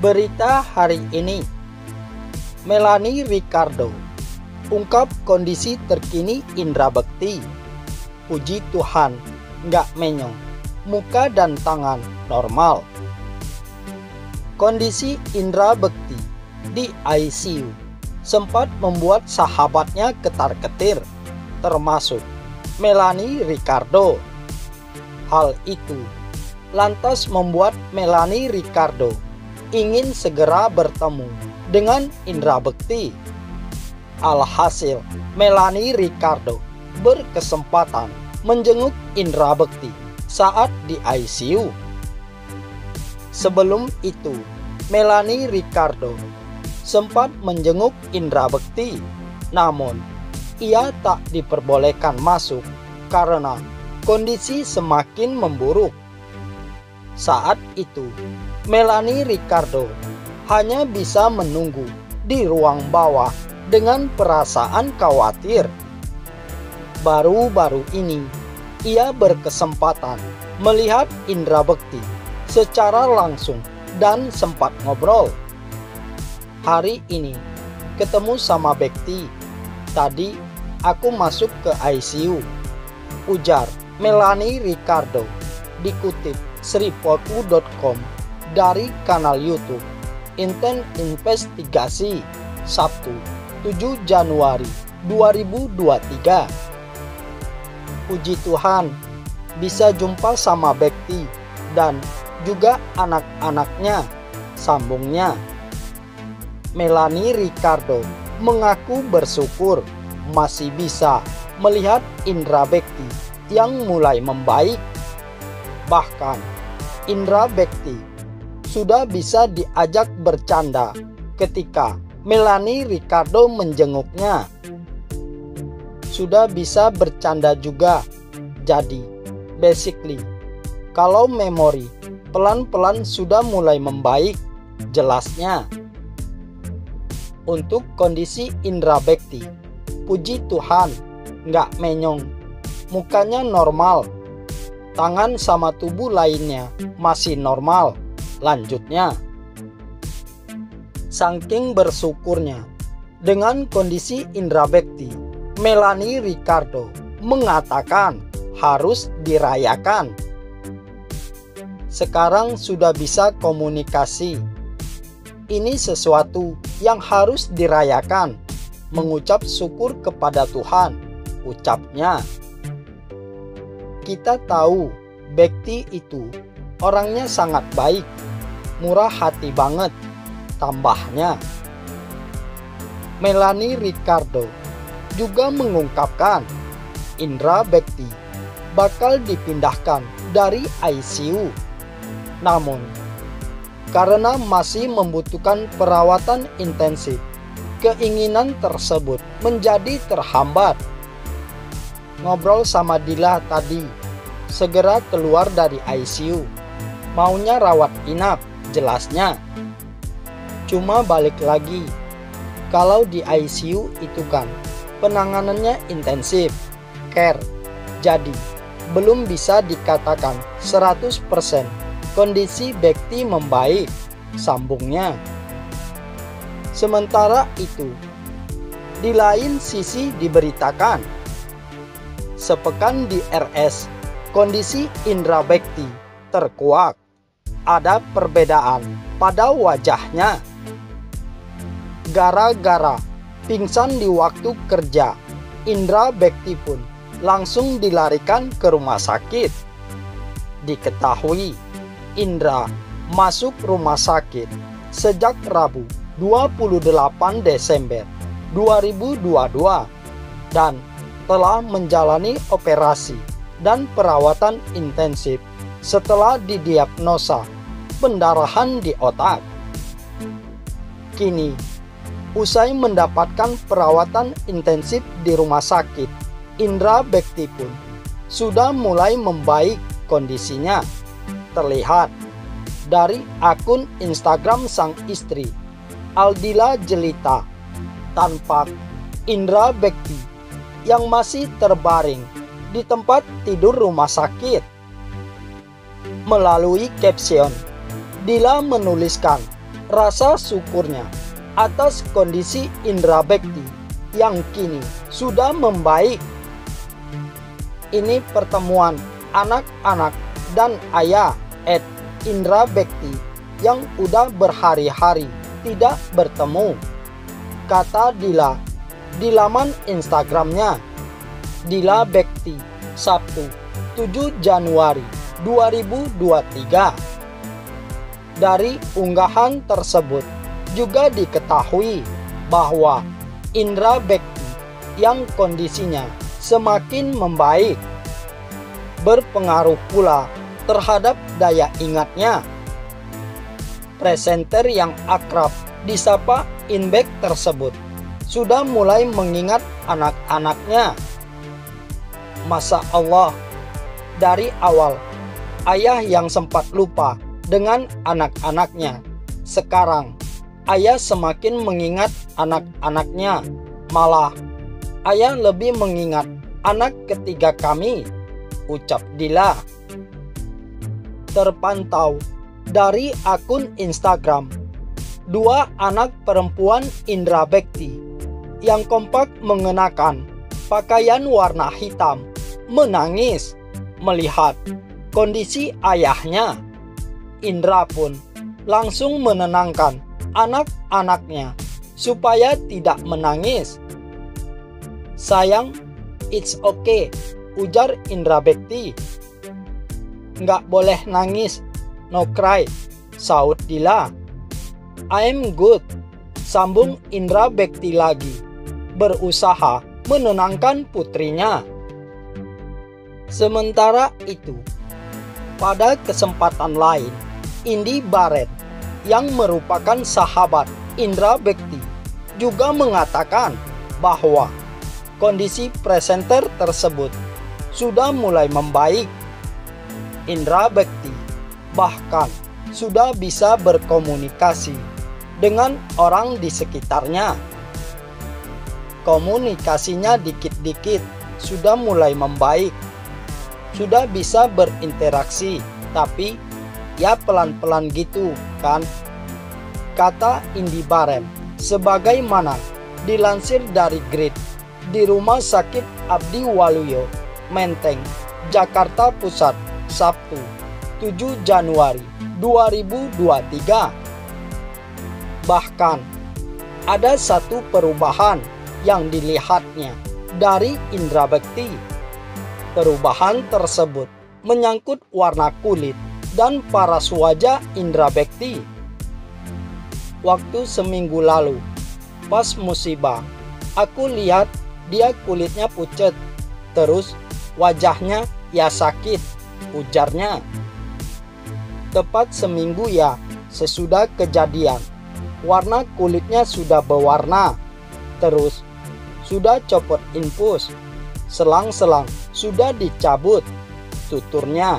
Berita hari ini, Melanie Ricardo ungkap kondisi terkini Indra Bekti. Puji Tuhan, nggak menyong, muka dan tangan normal. Kondisi Indra Bekti di ICU sempat membuat sahabatnya ketar-ketir, termasuk Melanie Ricardo. Hal itu lantas membuat Melanie Ricardo ingin segera bertemu dengan Indra Bekti. Alhasil, Melanie Ricardo berkesempatan menjenguk Indra Bekti saat di ICU. Sebelum itu, Melanie Ricardo sempat menjenguk Indra Bekti, namun ia tak diperbolehkan masuk karena kondisi semakin memburuk. Saat itu, Melanie Ricardo hanya bisa menunggu di ruang bawah dengan perasaan khawatir. Baru-baru ini, ia berkesempatan melihat Indra Bekti secara langsung dan sempat ngobrol. Hari ini, ketemu sama Bekti. Tadi, aku masuk ke ICU, ujar Melanie Ricardo, dikutip sripoku.com dari kanal YouTube Intent Investigasi, Sabtu 7 Januari 2023. Puji Tuhan, bisa jumpa sama Bekti dan juga anak-anaknya, sambungnya. Melanie Ricardo mengaku bersyukur masih bisa melihat Indra Bekti yang mulai membaik. Bahkan, Indra Bekti sudah bisa diajak bercanda ketika Melanie Ricardo menjenguknya. Sudah bisa bercanda juga. Jadi, basically, kalau memori pelan-pelan sudah mulai membaik, jelasnya. Untuk kondisi Indra Bekti, puji Tuhan, nggak menyong, mukanya normal, tangan sama tubuh lainnya masih normal, lanjutnya. Saking bersyukurnya dengan kondisi Indra Bekti, Melanie Ricardo mengatakan harus dirayakan. Sekarang sudah bisa komunikasi. Ini sesuatu yang harus dirayakan, mengucap syukur kepada Tuhan, ucapnya. Kita tahu Bekti itu orangnya sangat baik, murah hati banget, tambahnya. Melanie Ricardo juga mengungkapkan Indra Bekti bakal dipindahkan dari ICU. Namun, karena masih membutuhkan perawatan intensif, keinginan tersebut menjadi terhambat. Ngobrol sama Dila tadi, segera keluar dari ICU. Maunya rawat inap, jelasnya. Cuma balik lagi, kalau di ICU itu kan penanganannya intensif, care. Jadi, belum bisa dikatakan 100% kondisi Bekti membaik, sambungnya. Sementara itu, di lain sisi diberitakan, sepekan di RS, kondisi Indra Bekti terkuak. Ada perbedaan pada wajahnya. Gara-gara pingsan di waktu kerja, Indra Bekti pun langsung dilarikan ke rumah sakit. Diketahui, Indra masuk rumah sakit sejak Rabu 28 Desember 2022 dan telah menjalani operasi dan perawatan intensif setelah didiagnosa pendarahan di otak. Kini, usai mendapatkan perawatan intensif di rumah sakit, Indra Bekti pun sudah mulai membaik kondisinya. Terlihat dari akun Instagram sang istri, Aldila Jelita, tampak Indra Bekti yang masih terbaring di tempat tidur rumah sakit. Melalui caption, Dila menuliskan rasa syukurnya atas kondisi indra bekti yang kini sudah membaik. Ini pertemuan anak-anak dan ayah Indra Bekti yang udah berhari-hari tidak bertemu, kata Dila di laman Instagramnya. Dila Bekti, Sabtu 7 Januari 2023. Dari unggahan tersebut juga diketahui bahwa Indra Bekti yang kondisinya semakin membaik berpengaruh pula terhadap daya ingatnya. Presenter yang akrab disapa Inbek tersebut sudah mulai mengingat anak-anaknya. Masya Allah, dari awal ayah yang sempat lupa dengan anak-anaknya, sekarang ayah semakin mengingat anak-anaknya. Malah ayah lebih mengingat anak ketiga kami, ucap Dila. Terpantau dari akun Instagram, dua anak perempuan Indra Bekti yang kompak mengenakan pakaian warna hitam menangis melihat kondisi ayahnya. Indra pun langsung menenangkan anak-anaknya supaya tidak menangis. Sayang, it's okay, ujar Indra Bekti. Nggak boleh nangis, no cry, saut Dila. I'm good, sambung Indra Bekti lagi, berusaha menenangkan putrinya. Sementara itu, pada kesempatan lain, Indi Barret yang merupakan sahabat Indra Bekti juga mengatakan bahwa kondisi presenter tersebut sudah mulai membaik. Indra Bekti bahkan sudah bisa berkomunikasi dengan orang di sekitarnya. Komunikasinya dikit-dikit sudah mulai membaik. Sudah bisa berinteraksi, tapi ya pelan-pelan gitu kan, kata Indi Barret, sebagaimana dilansir dari Grid di Rumah Sakit Abdi Waluyo, Menteng, Jakarta Pusat, Sabtu 7 Januari 2023. Bahkan ada satu perubahan yang dilihatnya dari Indra Bekti. Perubahan tersebut menyangkut warna kulit dan paras wajah Indra Bekti. Waktu seminggu lalu, pas musibah, aku lihat dia kulitnya pucat, terus wajahnya ya sakit, ujarnya. Tepat seminggu ya sesudah kejadian, warna kulitnya sudah berwarna, terus sudah copot infus, selang-selang sudah dicabut, tuturnya.